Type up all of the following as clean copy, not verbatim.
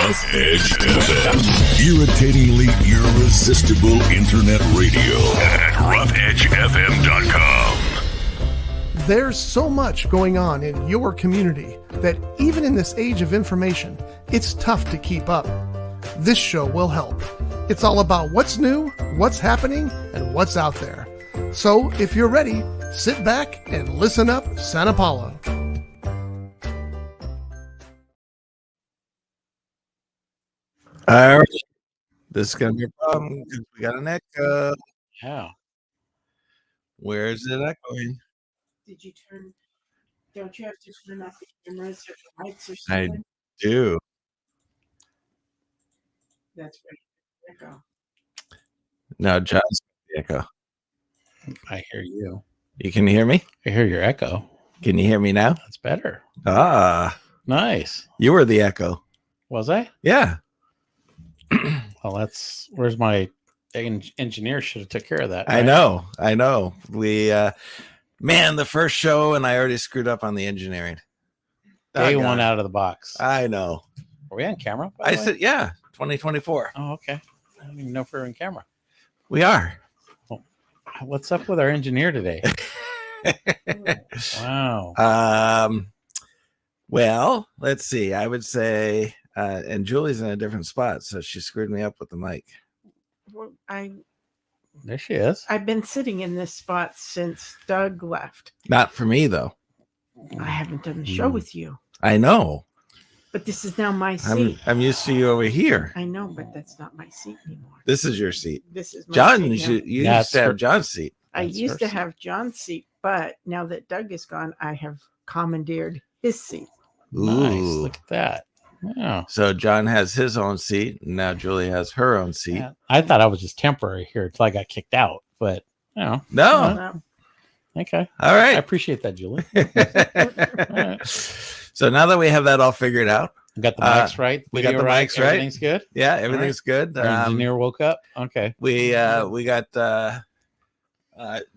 Rough Edge FM. Irritatingly irresistible internet radio at roughedgefm.com. There's so much going on in your community that even in this age of information, it's tough to keep up. This show will help. It's all about what's new, what's happening, and what's out there. So if you're ready, sit back and listen up, Santa Paula. All right. This is going to be a problem because we got an echo. Yeah. Where's it echoing? Did you turn? Don't you have to turn off the cameras or the lights or I something? do. That's right. Echo. No, John's the echo. I hear you. You can hear me? I hear your echo. Can you hear me now? That's better. Ah, Nice. you were the echo. Was I? Yeah. Well, that's where's my engineer should have took care of that. I right? know. We, man, the first show and I already screwed up on the engineering. Day Doggone one it. out of the box. I know. Are we on camera? by I the way? said, yeah, 2024. Oh, okay. I didn't even know if we were on camera. We are. What's up with our engineer today? Wow. Well, let's see. I would say, and Julie's in a different spot, so she screwed me up with the mic. Well, There she is. I've been sitting in this spot since Doug left. Not for me, though. I haven't done the show Mm. with you, I know. but this is now my seat. I'm used to you over here. I know, but that's not my seat anymore. This is your seat. This is my John, seat you now. should you That's used to have her- John's seat. I That's used her to seat. have John's seat, but now that Doug is gone, I have commandeered his seat. Nice. Ooh. Look at that. Yeah. So John has his own seat, and now Julie has her own seat. Yeah. I thought I was just temporary here until I got kicked out, but you know, No. Um, okay. All I right. appreciate that, Julie. All right. So now that we have that all figured out, We got the mics right. we got video the mics right. Everything's good. yeah, everything's good. Our engineer woke up. Okay. We got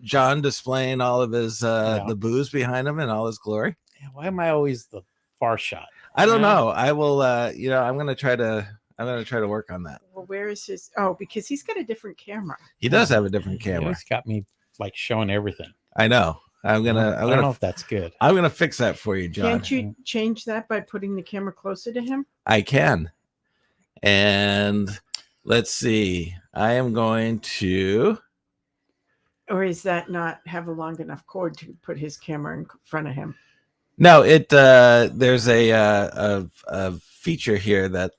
John displaying all of his the booze behind him in all his glory. Yeah, why am I always the far shot? I don't Yeah. know. I will. I'm gonna try to work on that. well, where is his? Oh, because he's got a different camera. He does have a different Yeah, camera. He's got me like showing everything. I know. I'm I don't know gonna if that's good. I'm gonna fix that for you, John. Can't you change that by putting the camera closer to him? I can. And let's see. I am going to. Or is that not have a long enough cord to put his camera in front of him? No, there's a feature here that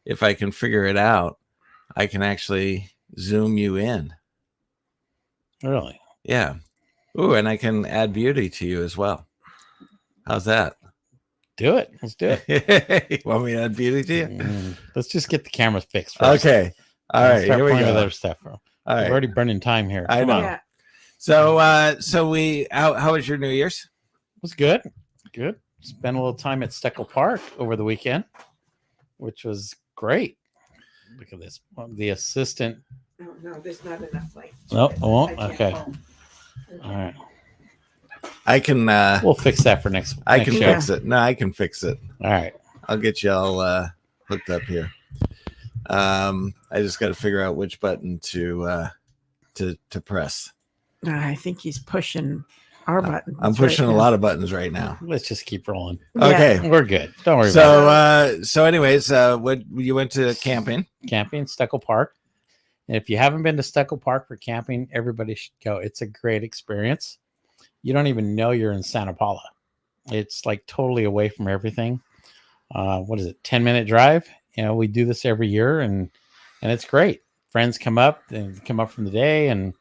if I can figure it out, I can actually zoom you in. Really? Yeah. Ooh, and I can add beauty to you as well. How's that? Do it. Let's do it. You want me to add beauty to you? Let's just get the camera fixed first. Okay. All Let's right. start Here we playing with go. other stuff. All We're right. already burning time here. I Come know. on. Yeah. So we how was your New Year's? It was good. Good. Spent a little time at Steckel Park over the weekend, which was great. Look at this. The assistant. No, there's not enough light. Oh, it won't? I can't Okay. hold. All right. I can We'll fix that for next. I next can show. fix it. No, I can fix it. All right. I'll get you all hooked up here. I just got to figure out which button to press. I think he's pushing our button. I'm pushing a lot of buttons right now. Let's just keep rolling. Okay. We're good. Don't worry about So anyways, what you went to camping? it. Camping, Steckel Park. And if you haven't been to Steckel Park for camping, everybody should go. It's a great experience. You don't even know you're in Santa Paula. It's like totally away from everything. What is it? 10-minute drive. You know, we do this every year and it's great. Friends come up and come up from the day and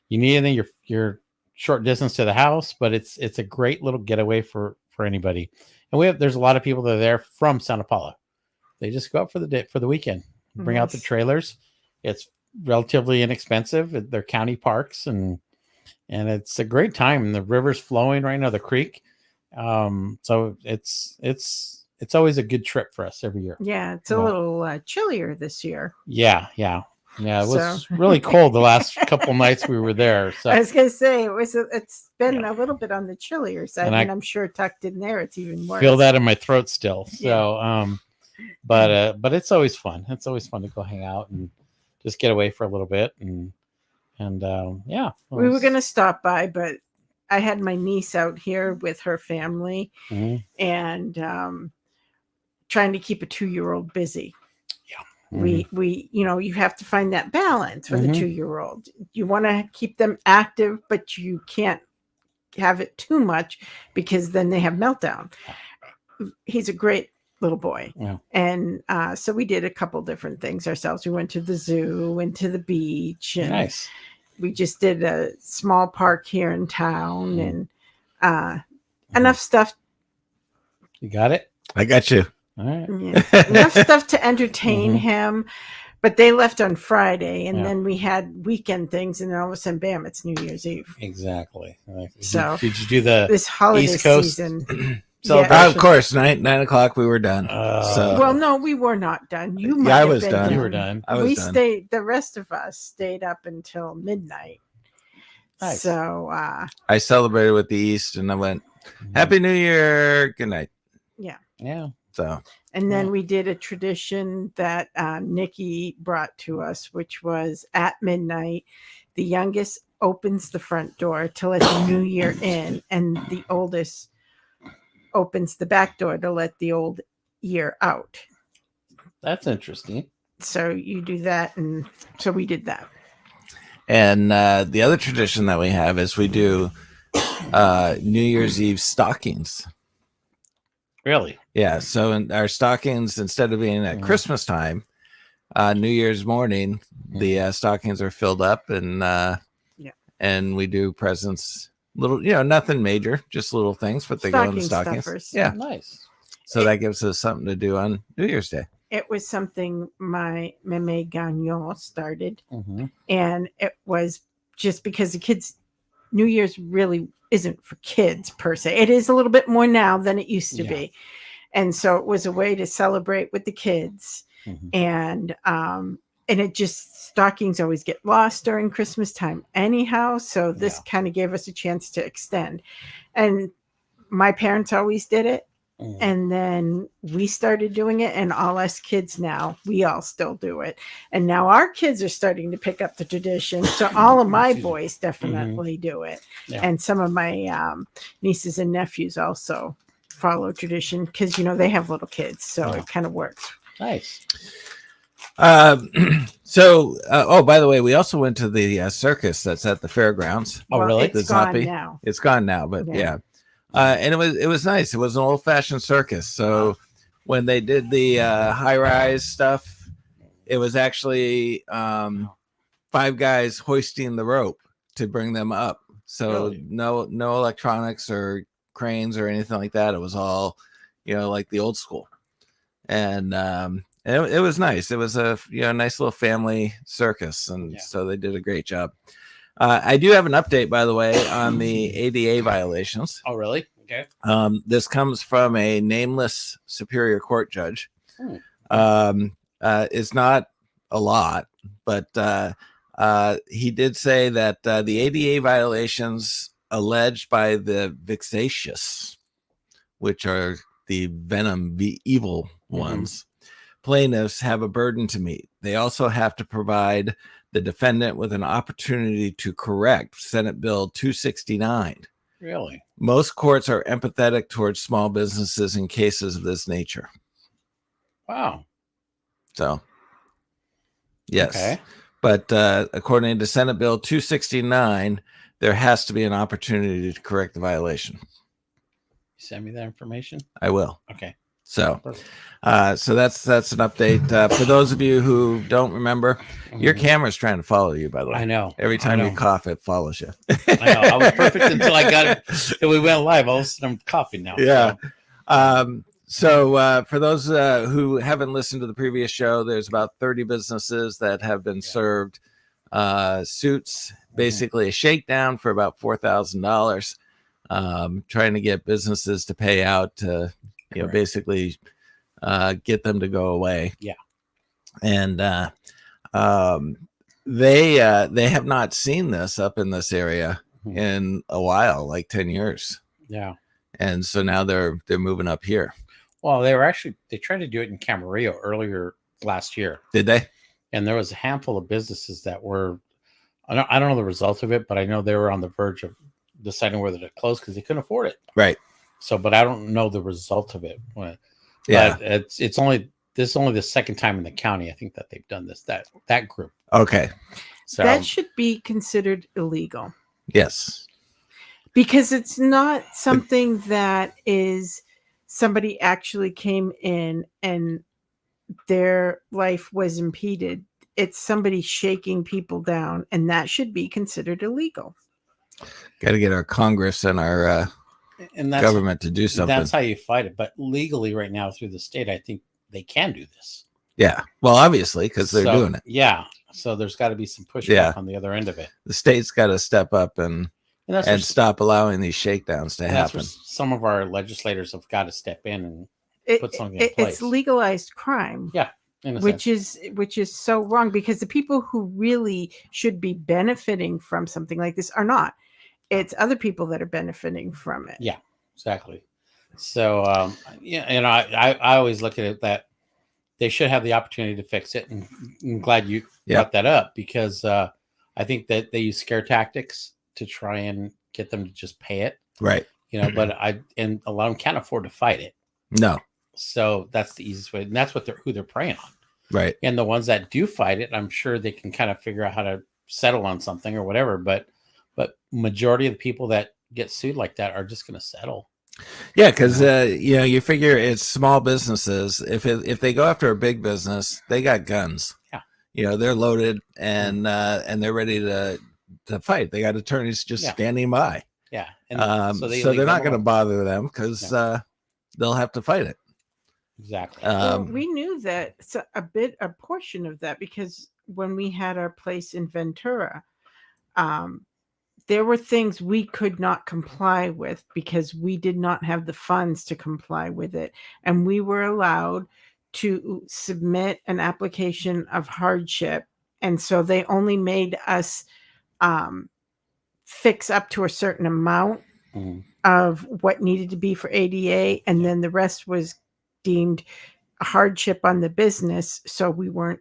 you need anything, you're short distance to the house, but it's a great little getaway for anybody. And there's a lot of people that are there from Santa Paula. They just go up for the day, for the weekend, bring out the Nice. trailers. It's relatively inexpensive. They're county parks and it's a great time. The river's flowing right now, the creek. So it's always a good trip for us every year. Yeah, it's a Yeah. little chillier this year. Yeah. It was So- really cold the last couple nights we were there. So I was gonna say it's been a little bit on the chillier side, And and, I I'm sure tucked in there it's even worse. feel that in my throat still. So But it's always fun. It's always fun to go hang out and just get away for a little bit and yeah. We were going to stop by, but I had my niece out here with her family Mhm. and trying to keep a 2-year-old busy. Mhm. We you have to find that balance with a Mhm. 2-year-old. You want to keep them active, but you can't have it too much because then they have meltdown. He's a great little boy. Yeah. And so we did a couple different things ourselves. We went to the zoo, went to the beach, and Nice. we just did a small park here in town Mm. and enough stuff. You got it? I got you. All right. Yeah, enough stuff to entertain Mhm. him. But they left on Friday, and Yeah. then we had weekend things, and then all of a sudden, bam! It's New Year's Eve. Exactly. So did you do the this holiday East Coast season. celebration? Of course, 9 o'clock we were done. So Well, no, we were not done. You Yeah, might I have was been done. You were done. I was we done. stayed. The rest of us stayed up until midnight. Nice. So I celebrated with the East, and I went, "Happy New Year, good night." Yeah. So and then Yeah. we did a tradition that Nikki brought to us, which was at midnight, the youngest opens the front door to let the new year in, and the oldest opens the back door to let the old year out. That's interesting. So you do that, and so we did that. And the other tradition that we have is we do New Year's Eve stockings. Really? Yeah, so in our stockings, instead of being at Mhm. Christmas time, New Year's morning, the stockings are filled up, and we do presents. Little, nothing major, just little things, but they go in the Stocking stockings. stuffers. Yeah, Nice. so that gives us something to do on New Year's Day. It was something my Meme Gagnon started, Mm-hmm. and it was just because the kids, New Year's really isn't for kids per se. It is a little bit more now than it used to Yeah. be. And so it was a way to celebrate with the kids. Mhm. And it just, stockings always get lost during Christmas time anyhow. So this kind of gave us a chance to extend. And my parents always did it. Mhm. And then we started doing it, and all us kids now, we all still do it. And now our kids are starting to pick up the tradition. So all of my Excuse me. boys definitely do it. Yeah. And some of my nieces and nephews also follow tradition because, they have little kids. So Yeah. it kind of works. Nice. Oh, by the way, we also went to the circus that's at the fairgrounds. Oh, really? It's The gone Zombie? now. It's gone now, but Yeah. yeah. And it was nice. It was an old fashioned circus. So when they did the high rise stuff, it was actually 5 guys hoisting the rope to bring them up. So Really? no electronics or cranes or anything like that. It was all, like the old school. And it was nice. It was a nice little family circus, and so they did a great job. I do have an update, by the way, on the ADA violations. Oh, really? Okay. This comes from a nameless Superior Court judge. It's not a lot, but he did say that the ADA violations alleged by the vexatious, which are the venom, the evil ones, plaintiffs have a burden to meet. They also have to provide the defendant with an opportunity to correct Senate Bill 269. Really? Most courts are empathetic towards small businesses in cases of this nature. Wow. So, yes. Okay. But according to Senate Bill 269, there has to be an opportunity to correct the violation. Send me that information. I will. Okay. So, Perfect. so that's an update. For those of you who don't remember, your camera's trying to follow you, by the way. I know. Every time I you know. cough, it follows you. I know. I was perfect until I got it. Till we went live. All of a sudden, I'm coughing now. Yeah. So, So for those who haven't listened to the previous show, there's about 30 businesses that have been served suits, basically a shakedown for about $4,000, trying to get businesses to pay out to, Correct. basically get them to go away. Yeah. And they have not seen this up in this area Mhm. in a while, like 10 years. yeah. And so now they're moving up here. Well, they tried to do it in Camarillo earlier last year, Did they? and there was a handful of businesses that were. I don't know the result of it, but I know they were on the verge of deciding whether to close because they couldn't afford it. Right. So, but I don't know the result of it. But Yeah. it's only the second time in the county I think that they've done this. That group. Okay. So That should be considered illegal Yes. because it's not something that is somebody actually came in and their life was impeded. It's somebody shaking people down, and that should be considered illegal. Got to get our Congress and our and that's government to do something. That's how you fight it. But legally, right now through the state, I think they can do this. Yeah. Well, obviously, because they're doing it. Yeah. So there's got to be some pushback Yeah. on the other end of it. The state's got to step up and that's where stop allowing these shakedowns to that's where happen. some of our legislators have got to step in and put something in place. It's legalized crime. Yeah. In a Which sense. is so wrong because the people who really should be benefiting from something like this are not. It's other people that are benefiting from it. Yeah, exactly. So yeah, and I always look at it that they should have the opportunity to fix it, and I'm glad you brought that up because I think that they use scare tactics to try and get them to just pay it. Right. But and a lot of them can't afford to fight it. No. So that's the easiest way, and that's what who they're preying on. Right. And the ones that do fight it, I'm sure they can kind of figure out how to settle on something or whatever. But majority of the people that get sued like that are just going to settle. Yeah, because you figure it's small businesses. If they go after a big business, they got guns. Yeah. They're loaded and they're ready to fight. They got attorneys just standing by. Yeah. And so they're not going to bother them because they'll have to fight it. Exactly. Well, we knew that a portion of that because when we had our place in Ventura, there were things we could not comply with because we did not have the funds to comply with it. And we were allowed to submit an application of hardship. And so they only made us fix up to a certain amount of what needed to be for ADA. And then the rest was deemed a hardship on the business. So we weren't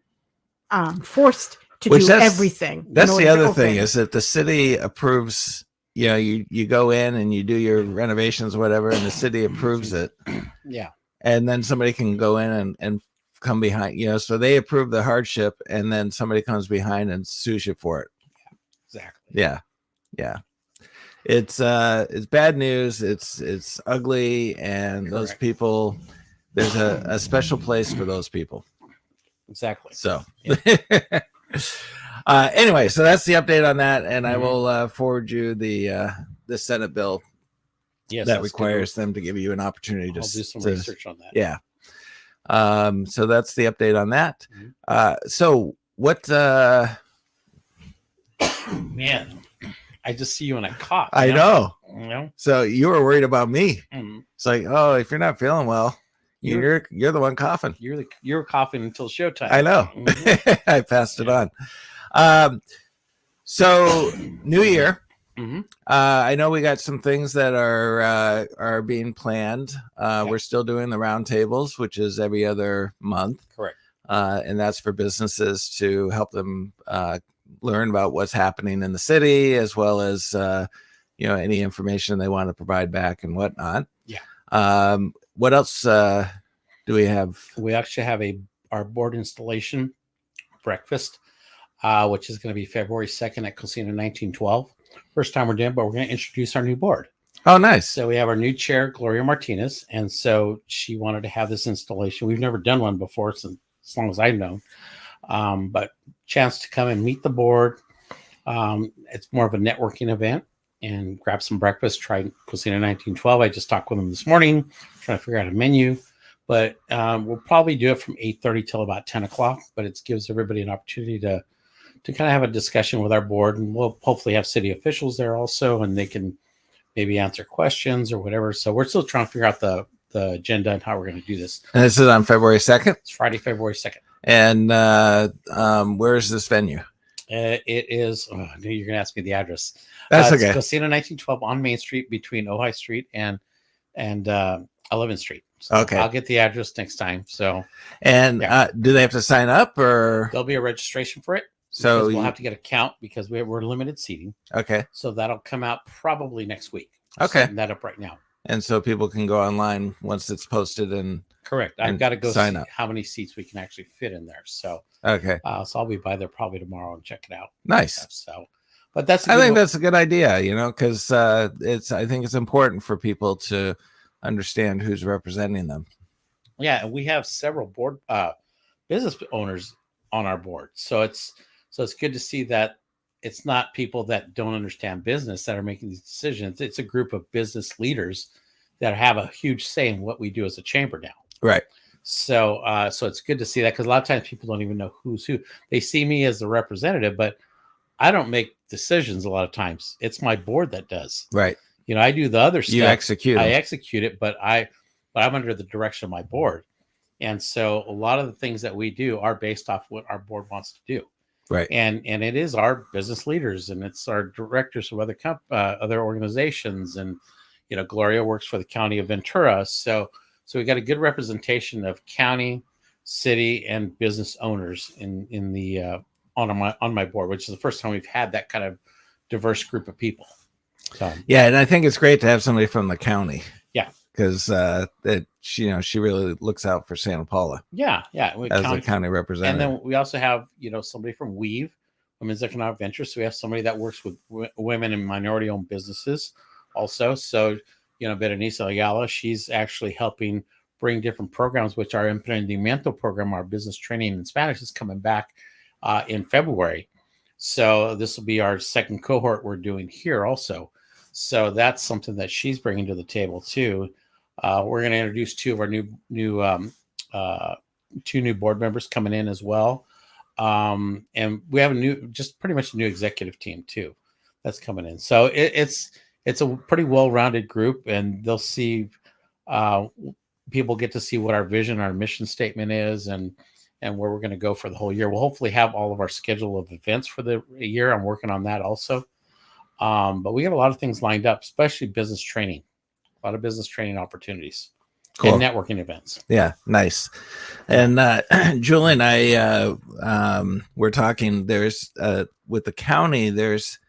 forced to do everything. That's the other thing is that the city approves, you go in and you do your renovations, whatever, and the city approves it. Yeah. And then somebody can go in and come behind, so they approve the hardship and then somebody comes behind and sues you for it. Exactly. Yeah. Yeah. It's bad news. It's ugly. And those people, there's a special place for those people. Exactly. So anyway, so that's the update on that, and I will forward you the Senate bill that requires them to give you an opportunity to do some research on that. Yeah. So that's the update on that. So what? Man, I just see you in a cough. I know. You So you were worried about me. Mm-hmm. It's like, oh, if you're not feeling well, you're the one coughing. You're coughing until showtime. I know. Mm-hmm. I passed it on. So New Year. I know we got some things that are being planned. We're still doing the roundtables, which is every other month. Correct. And that's for businesses to help them learn about what's happening in the city, as well as any information they want to provide back and whatnot. Yeah. What else do we have? We actually have our board installation breakfast, which is going to be February 2nd at Cocina 1912. First time we're doing it, but we're going to introduce our new board. Oh, nice. So we have our new chair, Gloria Martinez. And so she wanted to have this installation. We've never done one before, since as long as I've known. But chance to come and meet the board. It's more of a networking event and grab some breakfast. Try Cocina 1912. I just talked with them this morning, trying to figure out a menu. But we'll probably do it from 8:30 till about 10 o'clock. But it gives everybody an opportunity to kind of have a discussion with our board. And we'll hopefully have city officials there also, and they can maybe answer questions or whatever. So we're still trying to figure out the agenda and how we're going to do this. And this is on February 2nd? It's Friday, February 2nd. And where is this venue? It is, I knew you're going to ask me the address. That's okay. Cocina 1912 on Main Street between Ojai Street and 11th Street. So Okay. I'll get the address next time. So And Yeah. do they have to sign up or? there'll be a registration for it. So Because we'll you- have to get a count because we're limited seating. Okay. So that'll come out probably next week. I'm Okay. setting that up right now. And so people can go online once it's posted and Correct. I've And got to go sign see up. how many seats we can actually fit in there. So, okay. so I'll be by there probably tomorrow and check it out. Nice. So, but that's I think that's a good idea, because I think it's important for people to understand who's representing them. yeah. And we have several board business owners on our board, so it's good to see that it's not people that don't understand business that are making these decisions. It's a group of business leaders that have a huge say in what we do as a chamber now. Right. So, so it's good to see that because a lot of times people don't even know who's who. They see me as the representative, but I don't make decisions a lot of times. It's my board that does. Right. I do the other stuff. You execute. I them. execute it, but I'm under the direction of my board. And so a lot of the things that we do are based off what our board wants to do. Right. And it is our business leaders and it's our directors of other organizations. And, Gloria works for the county of Ventura. So we got a good representation of county, city, and business owners in the on my board, which is the first time we've had that kind of diverse group of people. So Yeah, and I think it's great to have somebody from the county. Yeah. Because that she really looks out for Santa Paula yeah. as a county representative. And then we also have, somebody from Weave, Women's Economic Ventures. So we have somebody that works with women and minority-owned businesses also. So, Berenice Ayala, she's actually helping bring different programs, which our Emprendimiento program, our business training in Spanish, is coming back in February. So this will be our second cohort we're doing here also. So that's something that she's bringing to the table too. We're going to introduce two of our new board members coming in as well. And we have pretty much a new executive team too that's coming in. So it's a pretty well-rounded group, and they'll see people get to see what our vision, our mission statement is, and where we're going to go for the whole year. We'll hopefully have all of our schedule of events for the year. I'm working on that also. But we got a lot of things lined up, especially business training, a lot of business training opportunities. Cool. And networking events. Yeah, nice. And Julie and I we're talking. There's with the county, there's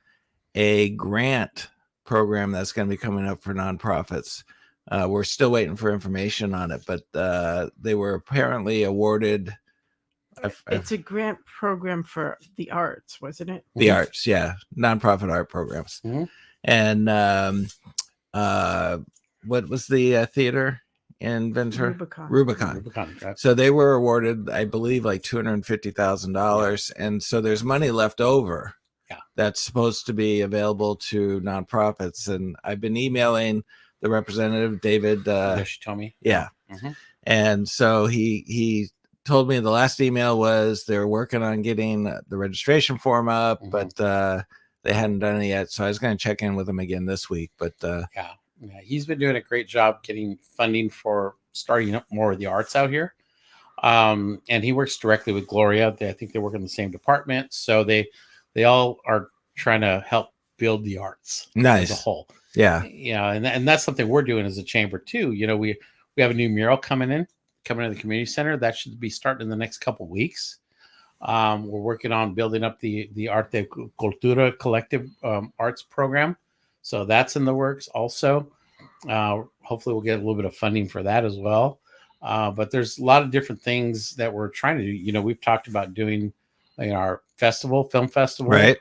a grant program that's going to be coming up for nonprofits. We're still waiting for information on it, but they were apparently awarded. It's a grant program for the arts, wasn't it? The arts, yeah, nonprofit art programs. Mhm. And what was the theater in Ventura? Rubicon. Right. So they were awarded, I believe, like $250,000, and so there's money left over. Yeah. That's supposed to be available to nonprofits, and I've been emailing the representative, David. Yoshitomi. Yeah, Mhm. and so he told me the last email was they're working on getting the registration form up, but they hadn't done it yet. So I was going to check in with him again this week. But Yeah, he's been doing a great job getting funding for starting up more of the arts out here. And he works directly with Gloria. I think they work in the same department, so they all are trying to help build the arts nice. as a whole. Yeah, and that's something we're doing as a chamber too. We have a new mural coming in the community center that should be starting in the next couple weeks. We're working on building up the Arte Cultura Collective arts program, so that's in the works also. Hopefully we'll get a little bit of funding for that as well. But there's a lot of different things that we're trying to do. We've talked about doing our film festival, right.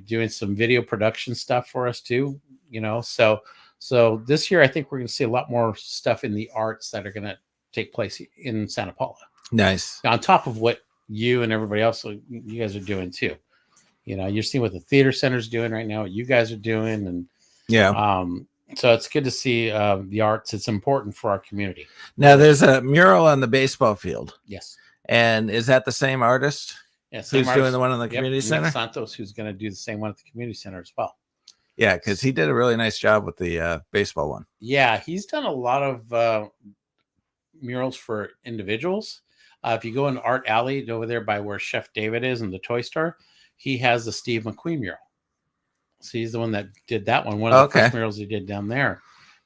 Doing some video production stuff for us too. So this year I think we're going to see a lot more stuff in the arts that are going to take place in Santa Paula. Nice. On top of what you and everybody else, you guys are doing too. You're seeing what the theater center's doing right now, what you guys are doing. And yeah. So it's good to see the arts. It's important for our community. Now there's a mural on the baseball field. Yes. And is that the same artist? Yeah, Who's doing the one in the community Nick center? Santos, who's going to do the same one at the community center as well. Yeah, because he did a really nice job with the baseball one. Yeah, he's done a lot of murals for individuals. If you go in Art Alley over there by where Chef David is in the toy store, he has the Steve McQueen mural. So he's the one that did that one. One of the first murals he did down there.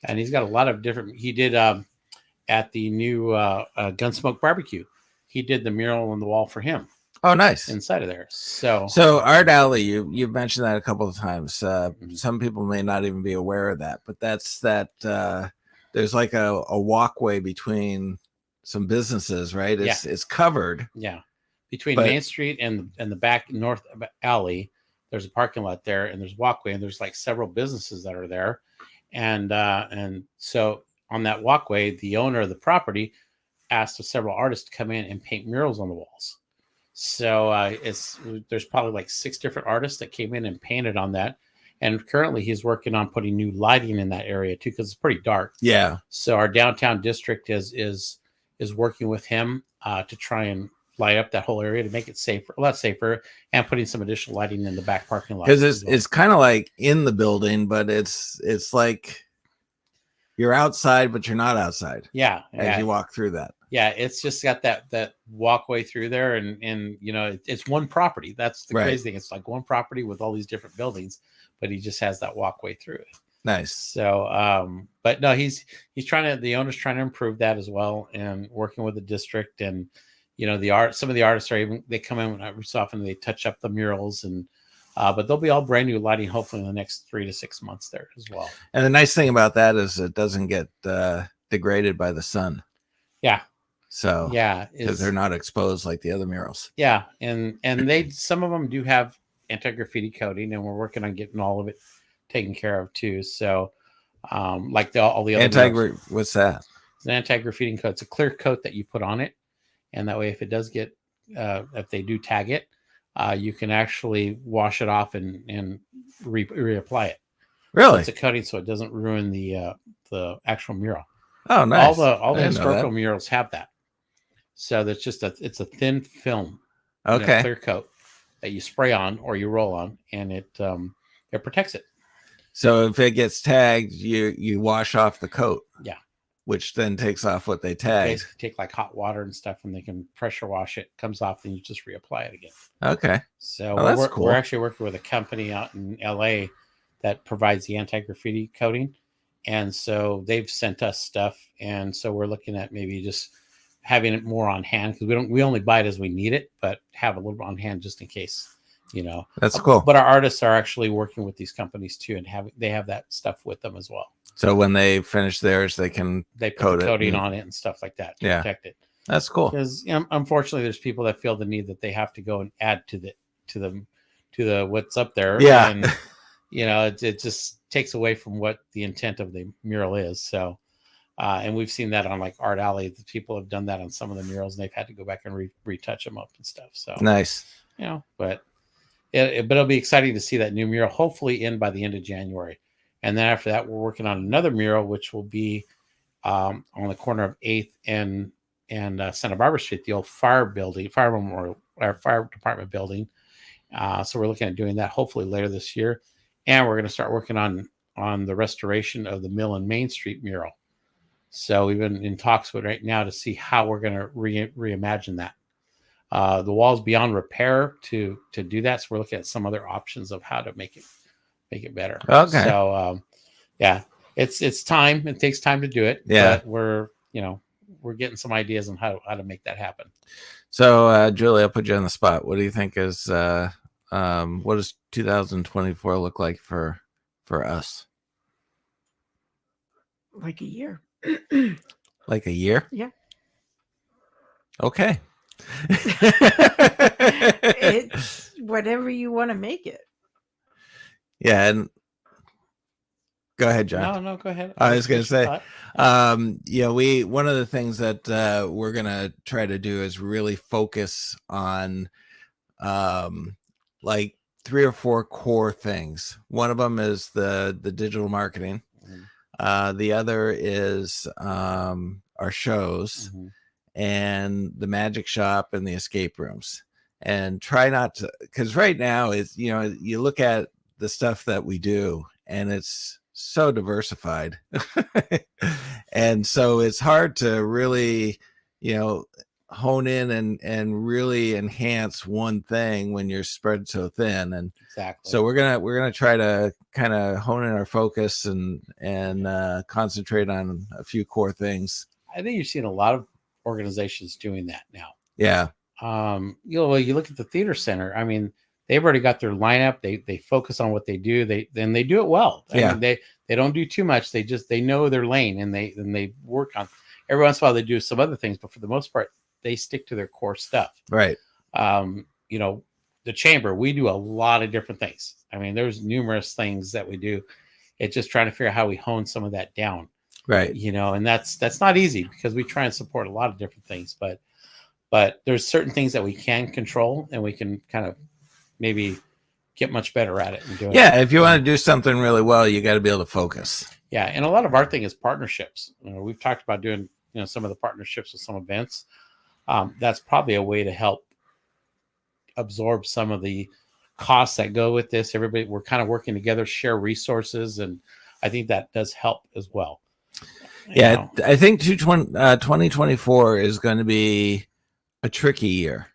And he's got a lot of different. He did at the new Gunsmoke Barbecue. He did the mural on the wall for him Oh, nice. inside of there. So Art Alley, you've mentioned that a couple of times. Some people may not even be aware of that, but that's that. There's like a walkway between some businesses, right? It's covered. Yeah, between Main Street and the back north alley, there's a parking lot there, and there's walkway, and there's like several businesses that are there, and so on that walkway, the owner of the property asked several artists to come in and paint murals on the walls. So there's probably like 6 different artists that came in and painted on that. And currently he's working on putting new lighting in that area too, because it's pretty dark. Yeah. So our downtown district is working with him to try and light up that whole area to make it safer, a lot safer, and putting some additional lighting in the back parking lot. Because it's kind of like in the building, but it's like you're outside, but you're not outside. Yeah. As you walk through that. Yeah, it's just got that walkway through there, and you know, it's one property. That's the crazy thing. It's like one property with all these different buildings, but he just has that walkway through it. Nice. So, but no, he's the owner's trying to improve that as well, and working with the district, and you know, some of the artists they come in every so often, they touch up the murals, and but they'll be all brand new lighting hopefully in the next 3 to 6 months there as well. And the nice thing about that is it doesn't get degraded by the sun. Yeah. So yeah, because they're not exposed like the other murals. Yeah, and some of them do have anti-graffiti coating, and we're working on getting all of it taken care of too. So, like all the other what's that? It's an anti-graffiti coat. It's a clear coat that you put on it, and that way, if it does get, if they do tag it, you can actually wash it off and reapply it. Really, so it's a coating so it doesn't ruin the actual mural. Oh, nice. All the historical murals have that. So that's just it's a thin film, okay, clear coat that you spray on or you roll on, and it protects it. So if it gets tagged, you wash off the coat. Yeah, which then takes off what they tag. Basically, take like hot water and stuff, and they can pressure wash it. Comes off, then you just reapply it again. Okay. So that's cool. We're actually working with a company out in LA that provides the anti-graffiti coating, and so they've sent us stuff, and so we're looking at maybe just having it more on hand, because we only buy it as we need it, but have a little on hand just in case, you know. That's cool. But our artists are actually working with these companies too, and they have that stuff with them as well. So when they finish theirs, they put the coating on it and stuff like that to protect it. That's cool. Because unfortunately, there's people that feel the need that they have to go and add to the what's up there. Yeah, and you know, it just takes away from what the intent of the mural is. So. And we've seen that on like Art Alley. The people have done that on some of the murals, and they've had to go back and retouch them up and stuff. So nice, you know. But it'll be exciting to see that new mural hopefully in by the end of January, and then after that, we're working on another mural which will be on the corner of 8th and Santa Barbara Street, the old fire department building. So we're looking at doing that hopefully later this year, and we're going to start working on the restoration of the Mill and Main Street mural. So we've been in talks with right now to see how we're going to reimagine that. The wall's beyond repair to do that, so we're looking at some other options of how to make it better. Okay. So yeah, it's time. It takes time to do it. Yeah. But we're getting some ideas on how to make that happen. So Julie, I'll put you on the spot. What do you think is what does 2024 look like for us? Like a year. Like a year? Yeah. Okay. It's whatever you want to make it. Yeah, and go ahead, John. No, go ahead. I was going to say, one of the things that we're going to try to do is really focus on like 3 or 4 core things. One of them is the digital marketing. The other is our shows and the magic shop and the escape rooms. And try not to, because right now is, you look at the stuff that we do and it's so diversified. And so it's hard to really, hone in and really enhance one thing when you're spread so thin. And exactly. So we're gonna try to kind of hone in our focus and concentrate on a few core things. I think you're seeing a lot of organizations doing that now. Yeah. You look at the theater center. I mean, they've already got their lineup. They focus on what they do. They do it well. I mean, they don't do too much. They know their lane, and they work on. Every once in a while they do some other things, but for the most part, they stick to their core stuff. Right. The chamber, we do a lot of different things. I mean, there's numerous things that we do. It's just trying to figure out how we hone some of that down. Right. And that's not easy because we try and support a lot of different things, but there's certain things that we can control and we can kind of maybe get much better at it and doing it. If you want to do something really well, you got to be able to focus. Yeah. And a lot of our thing is partnerships. We've talked about doing, some of the partnerships with some events. That's probably a way to help absorb some of the costs that go with this. We're kind of working together, share resources. And I think that does help as well. Yeah. I think 2024 is going to be a tricky year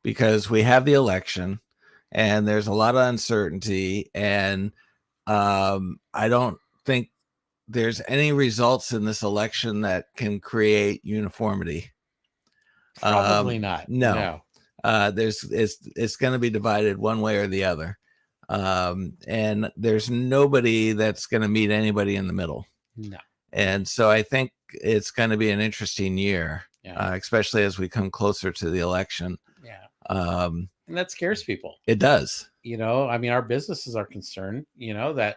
because we have the election and there's a lot of uncertainty. And I don't think there's any results in this election that can create uniformity. Probably not. No. It's going to be divided one way or the other. And there's nobody that's going to meet anybody in the middle. No. And so I think it's going to be an interesting year, especially as we come closer to the election. Yeah. And that scares people. It does. I mean, our businesses are concerned, that,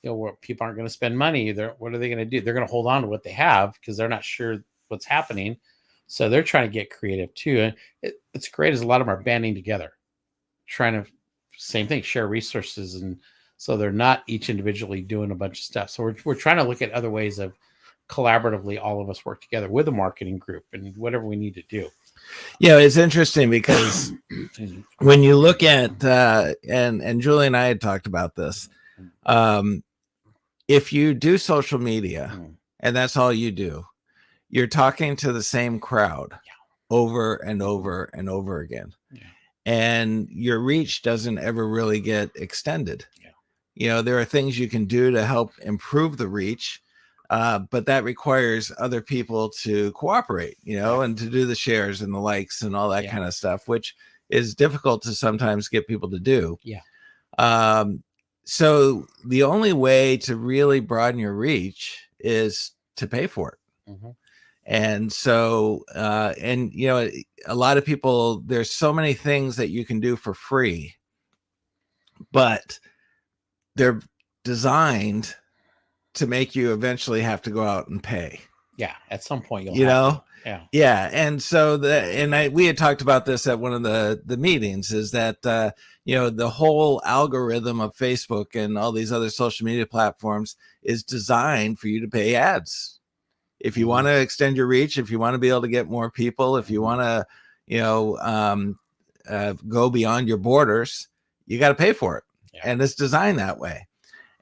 where people aren't going to spend money. What are they going to do? They're going to hold on to what they have because they're not sure what's happening. So they're trying to get creative too. And it's great as a lot of them are banding together, trying to, same thing, share resources. And so they're not each individually doing a bunch of stuff. So we're trying to look at other ways of collaboratively, all of us work together with a marketing group and whatever we need to do. It's interesting because when you look at, and Julie and I had talked about this, if you do social media and that's all you do, you're talking to the same crowd over and over and over again. Yeah. And your reach doesn't ever really get extended. Yeah. There are things you can do to help improve the reach, but that requires other people to cooperate, and to do the shares and the likes and all that kind of stuff, which is difficult to sometimes get people to do. Yeah. So the only way to really broaden your reach is to pay for it. Mm-hmm. And so, a lot of people, there's so many things that you can do for free, but they're designed to make you eventually have to go out and pay. Yeah. At some point, you'll have to. Yeah. Yeah. And so we had talked about this at one of the meetings is that, the whole algorithm of Facebook and all these other social media platforms is designed for you to pay ads. If you want to extend your reach, if you want to be able to get more people, if you want to, go beyond your borders, you got to pay for it. Yeah. And it's designed that way.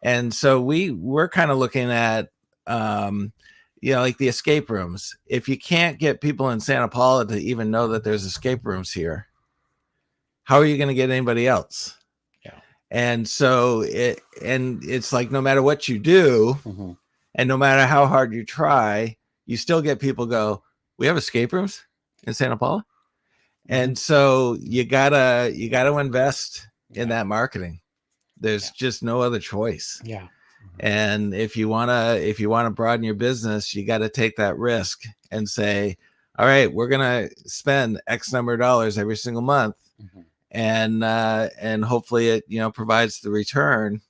And so we're kind of looking at, like the escape rooms. If you can't get people in Santa Paula to even know that there's escape rooms here, how are you going to get anybody else? Yeah. And so it's like, no matter what you do, and no matter how hard you try, you still get people go, we have escape rooms in Santa Paula. And so you gotta invest in that marketing. There's just no other choice. Yeah. And if you want to broaden your business, you got to take that risk and say, all right, we're going to spend X number of dollars every single month. And hopefully it, provides the return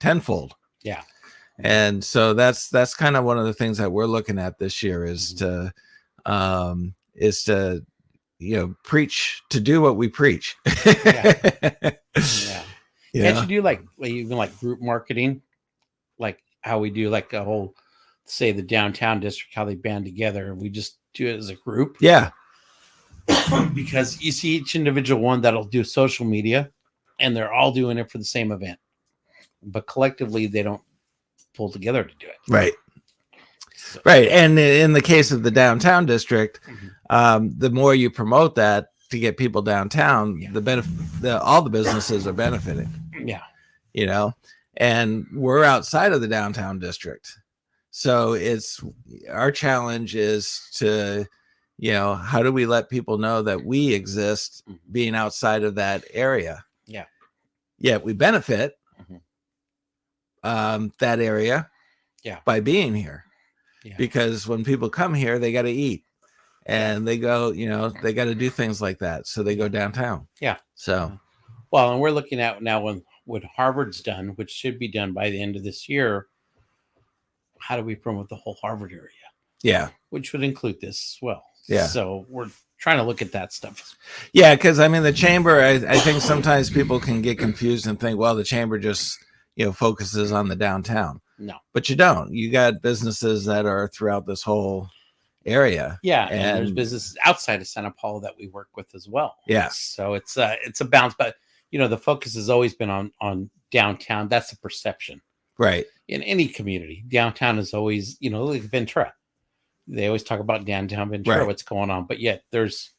tenfold. Yeah. And so that's kind of one of the things that we're looking at this year is to preach, to do what we preach. Yeah. Can't you do even group marketing, like how we do like a whole, say the downtown district, how they band together, and we just do it as a group? Yeah. Because you see each individual one that'll do social media, and they're all doing it for the same event, but collectively they don't pull together to do it. Right. So. Right. And in the case of the downtown district, the more you promote that to get people downtown, the benefit, all the businesses are benefiting. Yeah. And we're outside of the downtown district. So it's our challenge is to, how do we let people know that we exist being outside of that area? Yeah. Yet we benefit that area by being here. Yeah. Because when people come here, they got to eat and they go, they got to do things like that. So they go downtown. Yeah. So, well, and we're looking at now what Harvard's done, which should be done by the end of this year. How do we promote the whole Harvard area? Yeah. Which would include this as well. Yeah. So we're trying to look at that stuff. Yeah. Because I mean, the chamber, I think sometimes people can get confused and think, well, the chamber just, focuses on the downtown. No. But you don't. You got businesses that are throughout this whole area. Yeah. And there's businesses outside of Santa Paula that we work with as well. Yeah. So it's a balance. But, the focus has always been on downtown. That's the perception. Right. In any community, downtown is always, like Ventura. They always talk about downtown Ventura, Right. what's going on, but yet there's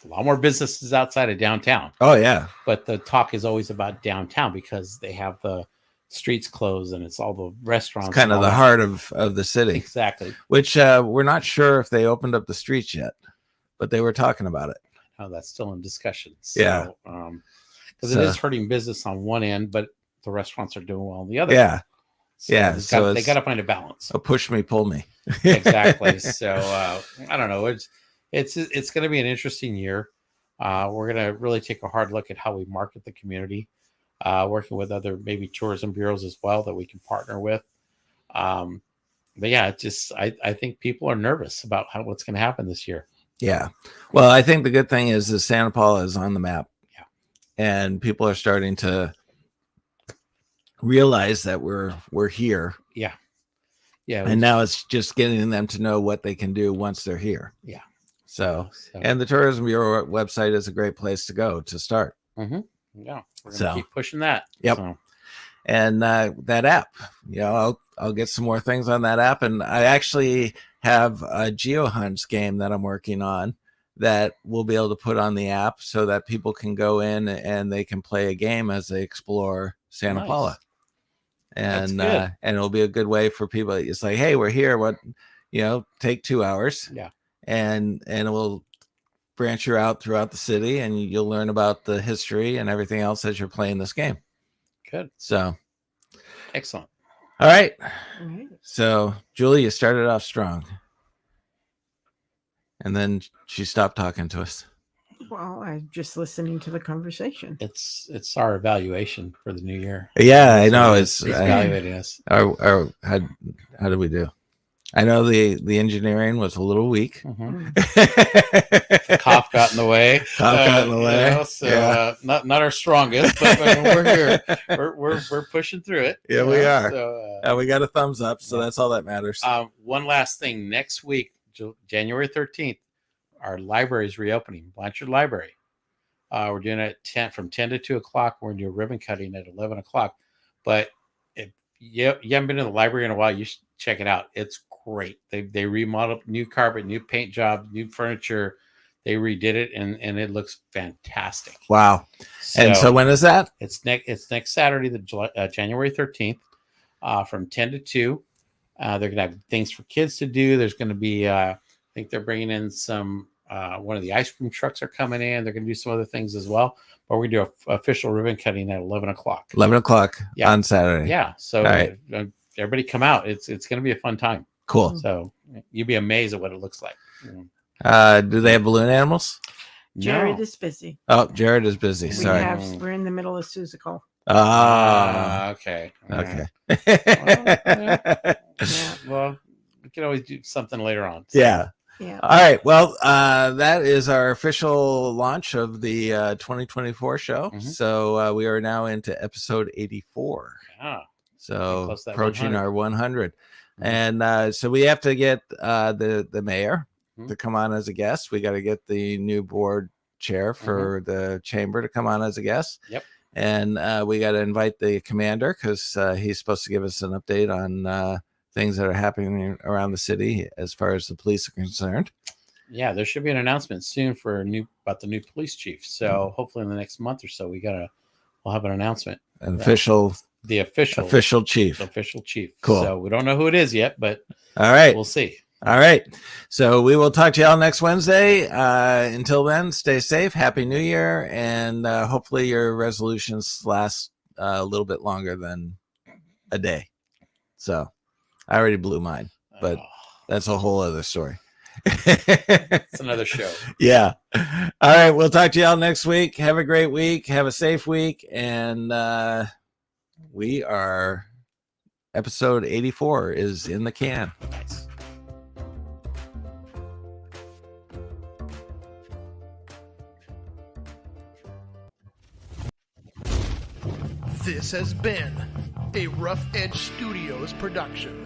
a lot more businesses outside of downtown. Oh yeah. But the talk is always about downtown because they have the streets closed and it's all the restaurants. It's kind of the heart of the city. Exactly. Which we're not sure if they opened up the streets yet, but they were talking about it. Oh, that's still in discussion. So, Yeah. Because it is hurting business on one end, but the restaurants are doing well on the other. Yeah. So yeah. they got to find a balance. A push me, pull me. Exactly. So I don't know. It's going to be an interesting year. We're going to really take a hard look at how we market the community, working with other maybe tourism bureaus as well that we can partner with. But yeah, I think people are nervous about what's going to happen this year. Yeah. Well, I think the good thing is that Santa Paula is on the map. Yeah. And people are starting to realize that we're here. Yeah. Yeah. And now it's just getting them to know what they can do once they're here. Yeah. So and the Tourism Bureau website is a great place to go to start. Mm-hmm. Yeah. We're going to keep pushing that. Yep. So. And that app, I'll get some more things on that app. And I actually have a GeoHunts game that I'm working on that we'll be able to put on the app so that people can go in and they can play a game as they explore Santa Paula. And it'll be a good way for people. It's like, hey, we're here. What, take 2 hours. Yeah. And it will branch you out throughout the city and you'll learn about the history and everything else as you're playing this game. Good. So. Excellent. All right. All right. So Julie, you started off strong. And then she stopped talking to us. Well, I'm just listening to the conversation. It's our evaluation for the new year. Yeah, I know. It's evaluating us. How did we do? I know the engineering was a little weak. Mm-hmm. Cough got in the way. Not our strongest, but we're here. We're pushing through it. Yeah, we are. So, we got a thumbs up, so that's all that matters. One last thing. Next week, January 13th, our library is reopening, Blanchard Library. We're doing it from 10 to 2 o'clock. We're going to do a ribbon cutting at 11 o'clock. But if you haven't been in the library in a while, you should check it out. It's great. They remodeled, new carpet, new paint job, new furniture. They redid it, and it looks fantastic. Wow. So when is that? It's next Saturday, January 13th, from 10 to 2. They're going to have things for kids to do. There's going to be, I think they're bringing in some, one of the ice cream trucks are coming in. They're going to do some other things as well. But we're going to do an official ribbon cutting at 11 o'clock. 11 o'clock on Saturday. Yeah. So right. Everybody come out. It's going to be a fun time. Cool. So you'll be amazed at what it looks like. Do they have balloon animals? Jared is busy. Oh, Jared is busy. Sorry. We're in the middle of Seussical. Okay. Okay. Well, we can always do something later on. So. Yeah. Yeah. All right. Well, that is our official launch of the 2024 show. Mm-hmm. So we are now into episode 84. Yeah. So approaching 100. Our 100. Mm-hmm. And so we have to get the mayor to come on as a guest. We got to get the new board chair for the chamber to come on as a guest. Yep. And we got to invite the commander because he's supposed to give us an update on things that are happening around the city as far as the police are concerned. Yeah, there should be an announcement soon about the new police chief. So hopefully in the next month or so, we'll have an announcement. An official The official chief. Official chief. Cool. So we don't know who it is yet, but All right. we'll see. All right. So we will talk to y'all next Wednesday. Until then, stay safe. Happy New Year. And hopefully your resolutions last a little bit longer than a day. So I already blew mine, but that's a whole other story. It's another show. Yeah. All right. We'll talk to y'all next week. Have a great week. Have a safe week. And we are episode 84 is in the can. Nice. This has been a Rough Edge Studios production.